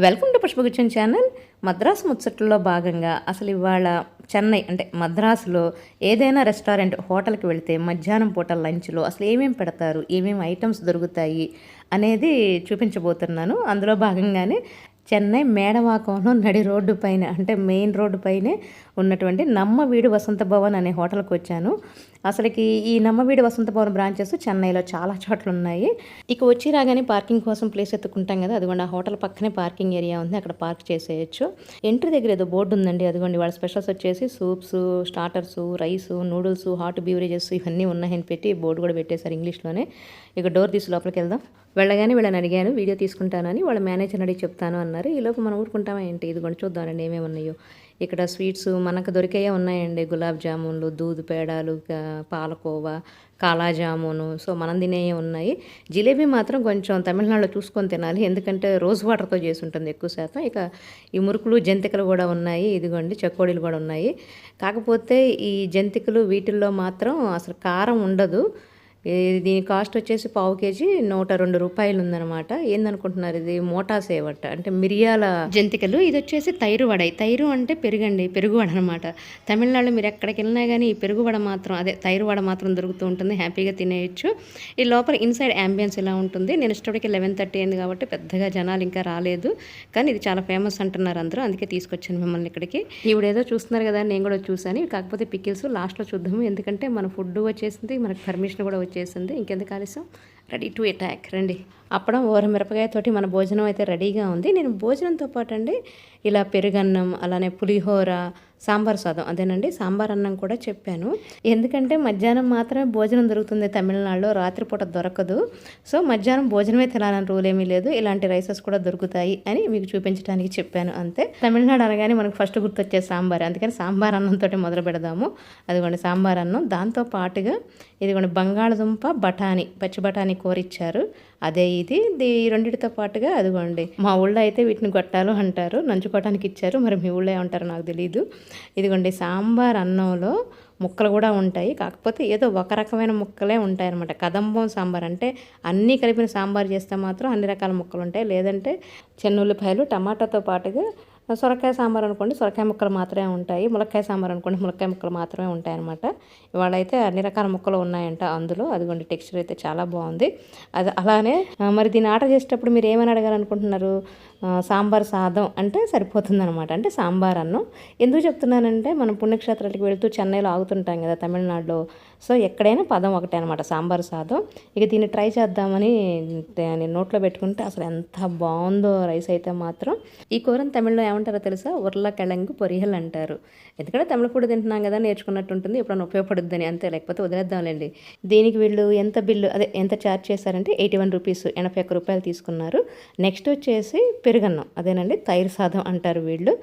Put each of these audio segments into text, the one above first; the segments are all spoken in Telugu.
Welcome to Pushpaguchcham channel. Madras ముచ్చట్లలో భాగంగా అసలు ఇవాళ చెన్నై అంటే మద్రాసులో ఏదైనా రెస్టారెంట్ హోటల్కి వెళితే మధ్యాహ్నం పూట లంచ్లో అసలు ఏమేమి పెడతారు, ఏమేమి ఐటమ్స్ దొరుకుతాయి అనేది చూపించబోతున్నాను. అందులో భాగంగానే చెన్నై మేడవాకంలో నడి రోడ్డు పైన అంటే మెయిన్ రోడ్డు పైనే ఉన్నటువంటి నమ్మవీడు వసంత భవన్ అనే హోటల్కి వచ్చాను. అసలుకి ఈ నమ్మవీడు వసంత భవన్ బ్రాంచెస్ చెన్నైలో చాలా చోట్ల ఉన్నాయి. ఇక వచ్చి రాగానే పార్కింగ్ కోసం ప్లేస్ ఎత్తుకుంటాం కదా, అదిగోండి ఆ హోటల్ పక్కనే పార్కింగ్ ఏరియా ఉంది, అక్కడ పార్క్ చేసేయచ్చు. ఎంట్రీ దగ్గర ఏదో బోర్డు ఉందండి, అదిగోండి వాళ్ళ స్పెషల్స్ వచ్చేసి soups, starters, rice, noodles, hot beverages ఇవన్నీ ఉన్నాయని పెట్టి బోర్డు కూడా పెట్టేశారు ఇంగ్లీష్లోనే. ఇక డోర్ తీసి లోపలికి వెళ్దాం. వెళ్ళగానే వీళ్ళని అడిగాను వీడియో తీసుకుంటానని, వాళ్ళ మేనేజర్ అడిగి చెప్తాను అన్నారు. ఈలోపు మనం ఊరుకుంటామా ఏంటి, ఇదిగోండి చూద్దామండి ఏమేమి ఉన్నాయో. ఇక్కడ స్వీట్స్ మనకు దొరికేయే ఉన్నాయండి, గులాబ్ జామున్లు, దూద్ పేడాలు, పాలకోవా, కాలా జామును, సో మనం తినేవి ఉన్నాయి. జిలేబీ మాత్రం కొంచెం తమిళనాడులో చూసుకొని తినాలి, ఎందుకంటే రోజ్ వాటర్తో చేసి ఉంటుంది ఎక్కువ శాతం. ఇక ఈ మురుకులు, జంతికలు కూడా ఉన్నాయి, ఇదిగోండి చెకోడీలు కూడా ఉన్నాయి. కాకపోతే ఈ జంతికలు వీటిల్లో మాత్రం అసలు కారం ఉండదు. దీని కాస్ట్ వచ్చేసి పావు కేజీ 102 రూపాయలు ఉందనమాట. ఏందనుకుంటున్నారు, ఇది మోటా సేవట అంటే మిరియాల జంతికలు. ఇది వచ్చేసి తైరు వడ. తైరు అంటే పెరుగండి, పెరుగు వడ అనమాట. తమిళనాడులో మీరు ఎక్కడికి వెళ్ళినా కానీ ఈ పెరుగు వడ మాత్రం, అదే తైరు వడ మాత్రం దొరుకుతూ ఉంటుంది, హ్యాపీగా తినేయచ్చు. ఈ లోపల ఇన్సైడ్ యాంబియన్స్ ఇలా ఉంటుంది. నేను ఇష్టపడికి 11:30 అయింది కాబట్టి పెద్దగా జనాలు ఇంకా రాలేదు, కానీ ఇది చాలా ఫేమస్ అంటున్నారు అందరూ, అందుకే తీసుకొచ్చాను మిమ్మల్ని ఇక్కడికి. ఈవిడేదో చూస్తున్నారు కదా, నేను కూడా చూసాను. కాకపోతే పికిల్స్ లాస్ట్లో చూద్దాము, ఎందుకంటే మన ఫుడ్ వచ్చేసింది, మనకు పర్మిషన్ కూడా వచ్చేసింది. ఇంకెందుకు ఆలస్యం, రెడీ టు అటాక్ రండి. అప్పడం ఓర మిరపకాయతోటి మన భోజనం అయితే రెడీగా ఉంది. నేను భోజనంతో పాటు అండి ఇలా పెరుగన్నం, అలానే పులిహోర, సాంబార్ సాదం, అదేనండి సాంబార్ అన్నం కూడా చెప్పాను. ఎందుకంటే మధ్యాహ్నం మాత్రమే భోజనం దొరుకుతుంది తమిళనాడులో, రాత్రిపూట దొరకదు. సో మధ్యాహ్నం భోజనమే తినాలని రూల్ ఏమీ లేదు, ఇలాంటి రైసెస్ కూడా దొరుకుతాయి అని మీకు చూపించడానికి చెప్పాను అంతే. తమిళనాడు అనగానే మనకు ఫస్ట్ గుర్తొచ్చే సాంబార్, అందుకని సాంబార్ అన్నంతో మొదలు పెడదాము. అదిగోండి సాంబార్ అన్నం, దాంతో పాటుగా ఇదిగోండి బంగాళదుంప బఠానీ, పచ్చి బఠానీ కూర ఇచ్చారు. అదే ఇది రెండింటితో పాటుగా అదిగోండి మా ఊళ్ళో అయితే వీటిని గొట్టాలు అంటారు, నంచుకోవటానికి ఇచ్చారు, మరి మీ ఊళ్ళో ఏమంటారో నాకు తెలీదు. ఇదిగోండి సాంబార్ అన్నంలో ముక్కలు కూడా ఉంటాయి, కాకపోతే ఏదో ఒక రకమైన ముక్కలే ఉంటాయి అనమాట. కదంబం సాంబార్ అంటే అన్నీ కలిపిన సాంబార్ చేస్తే మాత్రం అన్ని రకాల ముక్కలు ఉంటాయి, లేదంటే చెన్నుల్లిపాయలు, టమాటాతో పాటుగా సొరకాయ సాంబార్ అనుకోండి సొరకాయ ముక్కలు మాత్రమే ఉంటాయి, ములక్కాయ సాంబార్ అనుకోండి ములక్కాయ ముక్కలు మాత్రమే ఉంటాయి అనమాట. ఇవాళ అయితే అన్ని రకాల ముక్కలు ఉన్నాయంట అందులో. అదిగోండి టెక్స్చర్ అయితే చాలా బాగుంది. అది అలానే మరి దీన్ని ఆర్డర్ చేసేటప్పుడు మీరు ఏమని అడగాలనుకుంటున్నారు, సాంబార్ సాదం అంటే సరిపోతుంది అనమాట, అంటే సాంబార్ అన్నం. ఎందుకు చెప్తున్నానంటే మనం పుణ్యక్షేత్రాలకు వెళుతూ చెన్నైలో ఆగుతుంటాం కదా తమిళనాడులో, సో ఎక్కడైనా పదం ఒకటే అనమాట, సాంబార్ సాదం. ఇక దీన్ని ట్రై చేద్దామని నేను నోట్లో పెట్టుకుంటే అసలు ఎంత బాగుందో రైస్ అయితే మాత్రం. ఈ కూరని తమిళ్లో ఏమంటారో తెలుసా, ఉర్లకెళంగు పొరియల్ అంటారు. ఎందుకంటే తమిళ ఫుడ్ తింటున్నాం కదా, నేర్చుకున్నట్టు ఉంటుంది, ఎప్పుడైనా ఉపయోగపడుద్దని అంతే, లేకపోతే వదిలేద్దాంలేండి. దీనికి వీళ్ళు ఎంత బిల్లు అదే ఎంత ఛార్జ్ చేశారంటే 81 రూపీస్, 81 రూపాయలు తీసుకున్నారు. నెక్స్ట్ వచ్చేసి పెరుగన్నం, అదేనండి తైరు సాదం అంటారు వీళ్ళు.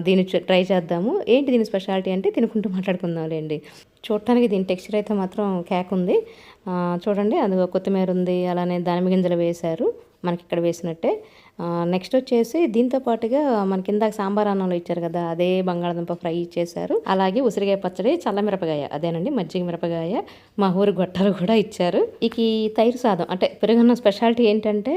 దీన్ని ట్రై చేద్దాము. ఏంటి దీని స్పెషాలిటీ అంటే తినుకుంటూ మాట్లాడుకుందాంలేండి. చూడటానికి దీని టెక్స్చర్ అయితే మాత్రం కేక్ ఉంది. చూడండి అది కొత్తిమీర ఉంది, అలానే దానిమ్మ గింజలు వేశారు మనకి ఇక్కడ వేసినట్టే. నెక్స్ట్ వచ్చేసి దీంతో పాటుగా మనకి ఇందాక సాంబార్ అన్నంలో ఇచ్చారు కదా, అదే బంగాళదుంప ఫ్రై ఇచ్చేసారు. అలాగే ఉసిరికాయ పచ్చడి, చల్ల మిరపకాయ, అదేనండి మజ్జిగ మిరపకాయ, మా ఊరి గొట్టాలు కూడా ఇచ్చారు. ఇక ఈ తైరు సాదం అంటే పెరుగన్నం స్పెషాలిటీ ఏంటంటే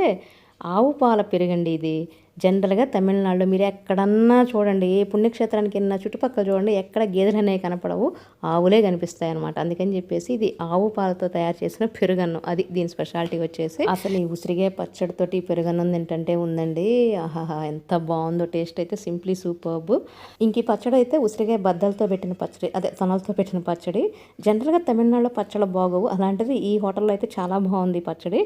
ఆవు పాల పెరుగండి. ఇది జనరల్గా తమిళనాడులో మీరు ఎక్కడన్నా చూడండి, ఏ పుణ్యక్షేత్రానికి వెళ్ళినా చుట్టుపక్కల చూడండి, ఎక్కడ గేదెలు అనేవి కనపడవు, ఆవులే కనిపిస్తాయి అనమాట. అందుకని చెప్పేసి ఇది ఆవు పాలతో తయారు చేసిన పెరుగన్నం, అది దీని స్పెషాలిటీ వచ్చేసి. అసలు ఈ ఉసిరికాయ పచ్చడితోటి పెరుగన్నం తింటే ఉందండి, ఆహాహా ఎంత బాగుందో, టేస్ట్ అయితే సింప్లీ సూపర్బ్. ఇంక ఈ పచ్చడి అయితే ఉసిరికాయ బద్దలతో పెట్టిన పచ్చడి, అదే తొనలతో పెట్టిన పచ్చడి. జనరల్గా తమిళనాడులో పచ్చళ్ళు బాగోవు, అలాంటిది ఈ హోటల్లో అయితే చాలా బాగుంది పచ్చడి.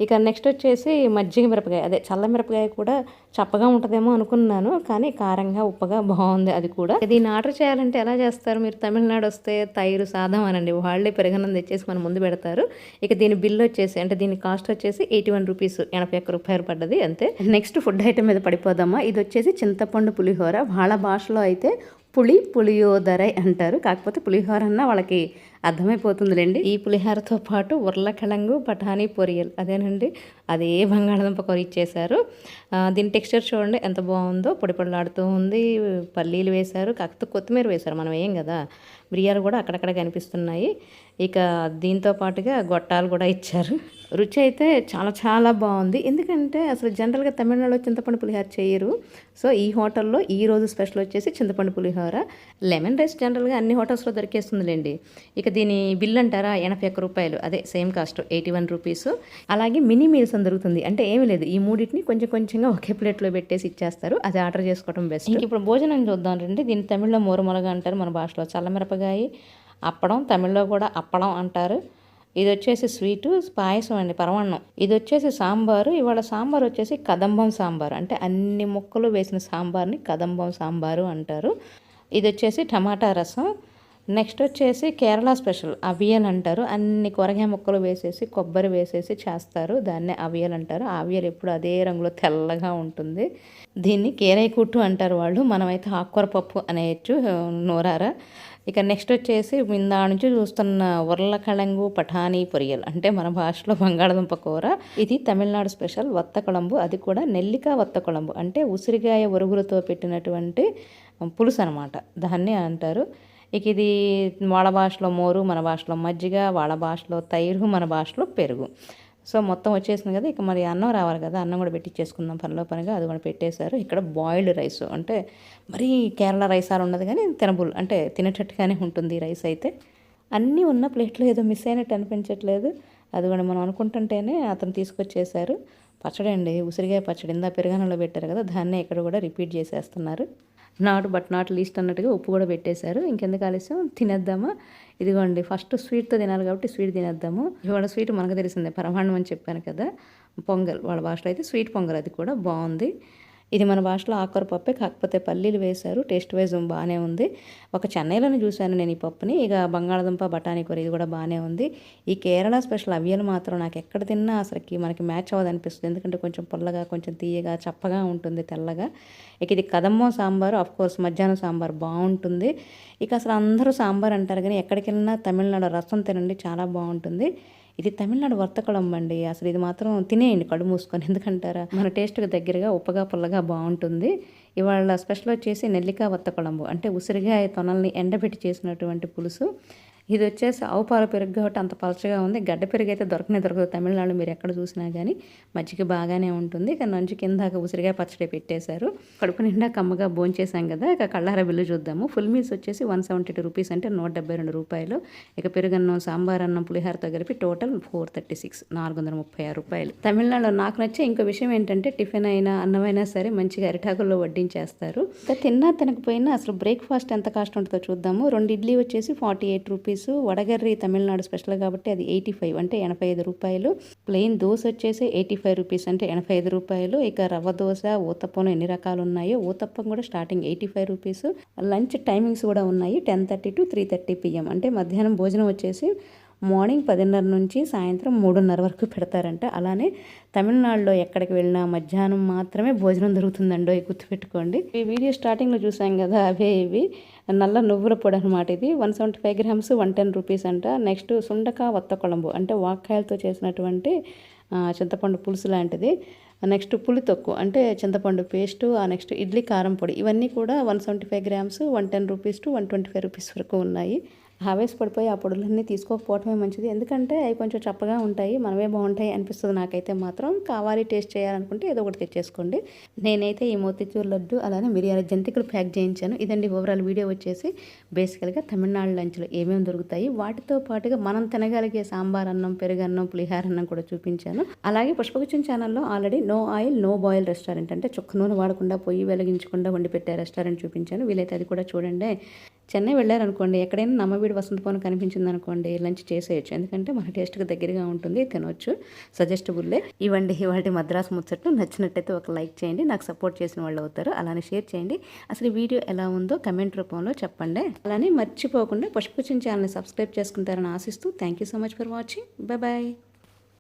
ఇక నెక్స్ట్ వచ్చేసి మజ్జిగ మిరపకాయ, అదే చల్ల మిరపకాయ కూడా చప్పగా ఉంటుందేమో అనుకున్నాను, కానీ కారంగా ఉప్పగా బాగుంది అది కూడా. దీన్ని ఆర్డర్ చేయాలంటే ఎలా చేస్తారు, మీరు తమిళనాడు వస్తే తైరు సాదం అనండి, వాళ్ళే పెరుగన్నం తెచ్చేసి మన ముందు పెడతారు. ఇక దీని బిల్ వచ్చేసి అంటే దీని కాస్ట్ వచ్చేసి 81 రూపీస్, 81 రూపాయలు పడ్డది అంతే. నెక్స్ట్ ఫుడ్ ఐటమ్ మీద పడిపోదామా. ఇది వచ్చేసి చింతపండు పులిహోర, వాళ్ళ భాషలో అయితే పులియోదరై అంటారు, కాకపోతే పులిహోర అన్న వాళ్ళకి అర్థమైపోతుందిలేండి. ఈ పులిహోరతో పాటు ఉర్లకెళంగు బఠానీ పొరియల్, అదేనండి అదే బంగాళదుంప కూర ఇచ్చేశారు. దీని టెక్స్చర్ చూడండి ఎంత బాగుందో, పొడి పొడిలాడుతూ ఉంది. పల్లీలు వేశారు, కాకపోతే కొత్తిమీర వేశారు, మనం ఏం కదా. మిరియాలు కూడా అక్కడక్కడ కనిపిస్తున్నాయి. ఇక దీంతో పాటుగా గొట్టాలు కూడా ఇచ్చారు. రుచి అయితే చాలా చాలా బాగుంది. ఎందుకంటే అసలు జనరల్‌గా తమిళనాడులో చింతపండు పులిహోర చెయ్యరు. సో, ఈ హోటల్‌లో ఈరోజు స్పెషల్ వచ్చేసి చింతపండు పులిహోర. లెమన్ రైస్ జనరల్‌గా అన్ని హోటల్స్‌లో దొరికేస్తుందిలెండి. ఇక దీని బిల్ అంటారా రూ. 81 అదే సేమ్ కాస్ట్ రూ. 81. అలాగే మినీ మీల్స్ అని దొరుకుతుంది. అంటే ఏమీ లేదు. ఈ మూడిటిని కొంచెం కొంచెంగా ఒకే ప్లేట్‌లో పెట్టేసి ఇచ్చేస్తారు. అది ఆర్డర్ చేసుకోవడం బెస్ట్. ఇంక ఇప్పుడు భోజనం చూద్దాం రండి. దీన్ని తమిళ్లో మోరుమొలగ అంటారు. మన భాషలో చల్లమిరపకాయ, అప్పడం, తమిళ్లో కూడా అప్పడం అంటారు. ఇది వచ్చేసి స్వీటు పాయసం అండి, పరమాన్నం. ఇది వచ్చేసి సాంబారు. ఇవాళ సాంబార్ వచ్చేసి కదంబం సాంబారు, అంటే అన్ని ముక్కలు వేసిన సాంబార్ని కదంబం సాంబారు అంటారు. ఇది వచ్చేసి టమాటా రసం. నెక్స్ట్ వచ్చేసి కేరళ స్పెషల్ అవియల్ అంటారు. అన్ని కూరగాయ ముక్కలు వేసేసి కొబ్బరి వేసేసి చేస్తారు. దాన్నే అవియల్ అంటారు. అవియల్ ఎప్పుడు అదే రంగులో తెల్లగా ఉంటుంది. దీన్ని కేరై కుట్టు అంటారు వాళ్ళు. మనమైతే ఆకుకూర పప్పు అనేయచ్చు నోరారా. ఇక నెక్స్ట్ వచ్చేసి ఇందా నుంచి చూస్తున్న ఉర్లకళంగు పఠానీ పొరియల్, అంటే మన భాషలో బంగాళదుంప కూర. ఇది తమిళనాడు స్పెషల్ వత్త కుళంబు. అది కూడా నెల్లికా వత్త కుళంబు, అంటే ఉసిరికాయ ఒరుగులతో పెట్టినటువంటి పులుసు అనమాట, దాన్ని అంటారు. ఇక ఇది వాళ్ళ భాషలో మోరు, మన భాషలో మజ్జిగ, వాళ్ళ భాషలో తైరు, మన భాషలో పెరుగు. సో మొత్తం వచ్చేసింది కదా. ఇక మరి అన్నం రావాలి కదా, అన్నం కూడా పెట్టించేసుకుందాం పనిలో పనిగా. అది కూడా పెట్టేశారు. ఇక్కడ బాయిల్డ్ రైస్, అంటే మరీ కేరళ రైస్ అలా ఉండదు కానీ తినబుల్, అంటే తినేటట్టుగానే ఉంటుంది ఈ రైస్ అయితే. అన్నీ ఉన్న ప్లేట్లో ఏదో మిస్ అయినట్టు అనిపించట్లేదు. అది కూడా మనం అనుకుంటుంటేనే అతను తీసుకొచ్చేసారు. పచ్చడి అండి, ఉసిరికాయ పచ్చడి. ఇందా పెరుగన్నంలో పెట్టారు కదా, దాన్నే ఇక్కడ కూడా రిపీట్ చేసేస్తున్నారు. నాట్ బట్ నాట్ లీస్ట్ అన్నట్టుగా ఉప్పు కూడా పెట్టేశారు. ఇంకెందుకు ఆలస్యం, తినేద్దామా. ఇదిగోండి ఫస్ట్ స్వీట్తో తినాలి కాబట్టి స్వీట్ తినేద్దాము. ఇవాళ స్వీట్ మనకు తెలిసిందే, పరమాన్నం అని చెప్పాను కదా. పొంగల్, వాళ్ళ భాషలో అయితే స్వీట్ పొంగల్, అది కూడా బాగుంది. ఇది మన భాషలో ఆకుకూర పప్పే, కాకపోతే పల్లీలు వేశారు. టేస్ట్ వైజ్ బాగానే ఉంది. ఒక చెన్నైలోనే చూశాను నేను ఈ పప్పుని. ఇక బంగాళదుంప బఠానీ కూర, ఇది కూడా బాగానే ఉంది. ఈ కేరళ స్పెషల్ అవియలు మాత్రం నాకు ఎక్కడ తిన్నా అసలుకి మనకి మ్యాచ్ అవ్వదు అనిపిస్తుంది. ఎందుకంటే కొంచెం పుల్లగా, కొంచెం తీయగా, చప్పగా ఉంటుంది, తెల్లగా. ఇక ఇది కదంబం సాంబారు, కోర్స్ మధ్యాహ్నం సాంబార్ బాగుంటుంది. ఇక అసలు అందరూ సాంబార్ అంటారు కానీ ఎక్కడికి వెళ్ళినా తమిళనాడు రసం తినండి, చాలా బాగుంటుంది. ఇది తమిళనాడు వర్తకుళం అండి. అసలు ఇది మాత్రం తినేయండి కళ్ళు మూసుకొని, ఎందుకంటారా మన టేస్ట్కి దగ్గరగా ఉప్పగా పుల్లగా బాగుంటుంది. ఇవాళ స్పెషల్ వచ్చేసి నెల్లికా వత్తకుళంబు, అంటే ఉసిరికాయ తొనల్ని ఎండబెట్టి చేసినటువంటి పులుసు. ఇది వచ్చేసి ఆవు పాల పెరుగు కాబట్టి అంత పలచగా ఉంది. గడ్డ పెరుగు అయితే దొరకదు తమిళనాడు, మీరు ఎక్కడ చూసినా కానీ. మజ్జిగ బాగానే ఉంటుంది. ఇక నంచు కిందాక ఉసిరికాయ పచ్చడి పెట్టేశారు. కడుపు నిండా కమ్మగా భోంచేసాం కదా. ఇక కళ్ళార బిల్లు చూద్దాము. ఫుల్ మీల్స్ వచ్చేసి 172 రూపీస్, అంటే 172 రూపాయలు. ఇక పెరుగన్నం, సాంబార్ అన్నం, పులిహారతో కలిపి టోటల్ 436, 436 రూపాయలు. తమిళనాడులో నాకు నచ్చే ఇంకో విషయం ఏంటంటే, టిఫిన్ అయినా అన్నమైనా సరే మంచిగా అరిటాకుల్లో వడ్డించేస్తారు. తిన్నా తినకపోయినా అసలు బ్రేక్ఫాస్ట్ ఎంత కాస్ట్ ఉంటుందో చూద్దాము. 2 ఇడ్లీ వచ్చేసి 48 రూపీస్. వడగర్రి తమిళనాడు స్పెషల్ కాబట్టి అది 85, అంటే 85 రూపాయలు. ప్లెయిన్ దోశ వచ్చేసి 85 రూపీస్, అంటే 85 రూపాయలు. ఇక రవ్వ దోశ, ఊతప్పంలో ఎన్ని రకాలు ఉన్నాయో, ఊతప్పం కూడా స్టార్టింగ్ 85 రూపీస్. లంచ్ టైమింగ్స్ కూడా ఉన్నాయి, 10:30 to 3:30 PM. అంటే మధ్యాహ్నం భోజనం వచ్చేసి మార్నింగ్ 10:30 నుంచి సాయంత్రం 3:30 వరకు పెడతారంట. అలానే తమిళనాడులో ఎక్కడికి వెళ్ళినా మధ్యాహ్నం మాత్రమే భోజనం దొరుకుతుందండో, గుర్తుపెట్టుకోండి. ఈ వీడియో స్టార్టింగ్లో చూసాం కదా, అవే ఇవి నల్ల నువ్వుల పొడి అనమాట. ఇది 175 గ్రామ్స్ 110 రూపీస్ అంట. నెక్స్ట్ సుండక వత్త కుళంబు, అంటే వాక్కాయలతో చేసినటువంటి చింతపండు పులుసు లాంటిది. నెక్స్ట్ పులి తొక్కు, అంటే చింతపండు పేస్టు. నెక్స్ట్ ఇడ్లీ కారం పొడి. ఇవన్నీ కూడా 175 గ్రామ్స్ 110 రూపీస్ to 125 రూపీస్ వరకు ఉన్నాయి. ఆవేశపడిపోయి ఆ పొడులన్నీ తీసుకోకపోవటమే మంచిది. ఎందుకంటే అవి కొంచెం చప్పగా ఉంటాయి, మనమే బాగుంటాయి అనిపిస్తుంది నాకైతే మాత్రం. కావాలి టేస్ట్ చేయాలనుకుంటే ఏదో ఒకటి తెచ్చేసుకోండి. నేనైతే ఈ మోతిచూర్ లడ్డు, అలానే మిరియాల జంతికలు ప్యాక్ చేయించాను. ఇదండి ఓవరాల్ వీడియో వచ్చేసి. బేసికల్గా తమిళనాడు లంచ్లో ఏమేమి దొరుకుతాయి, వాటితో పాటుగా మనం తినగలిగే సాంబార్ అన్నం, పెరుగన్నం, పులిహార అన్నం కూడా చూపించాను. అలాగే పుష్పగుచ్చం ఛానల్లో already no oil no boil restaurant, అంటే చుక్క నూనె వాడకుండా, పొయ్యి వెలిగించకుండా వండి పెట్టే రెస్టారెంట్ చూపించాను. వీలైతే అది కూడా చూడండి. చెన్నై వెళ్ళారనుకోండి, ఎక్కడైనా నమ్మవీడు వసంత భవన్ కనిపించింది అనుకోండి, లంచ్ చేసేయచ్చు. ఎందుకంటే మన టేస్ట్కి దగ్గరగా ఉంటుంది, తినవచ్చు. సజెస్టబుల్లే. ఇవ్వండి ఇవాళ మద్రాసు ముచ్చట్లు. నచ్చినట్టయితే ఒక లైక్ చేయండి, నాకు సపోర్ట్ చేసిన వాళ్ళు అవుతారు. అలానే షేర్ చేయండి. అసలు ఈ వీడియో ఎలా ఉందో కమెంట్ రూపంలో చెప్పండి. అలానే మర్చిపోకుండా పుష్పగుచ్చం ఛానల్ని సబ్స్క్రైబ్ చేసుకుంటారని ఆశిస్తూ thank you so much for watching. Bye bye.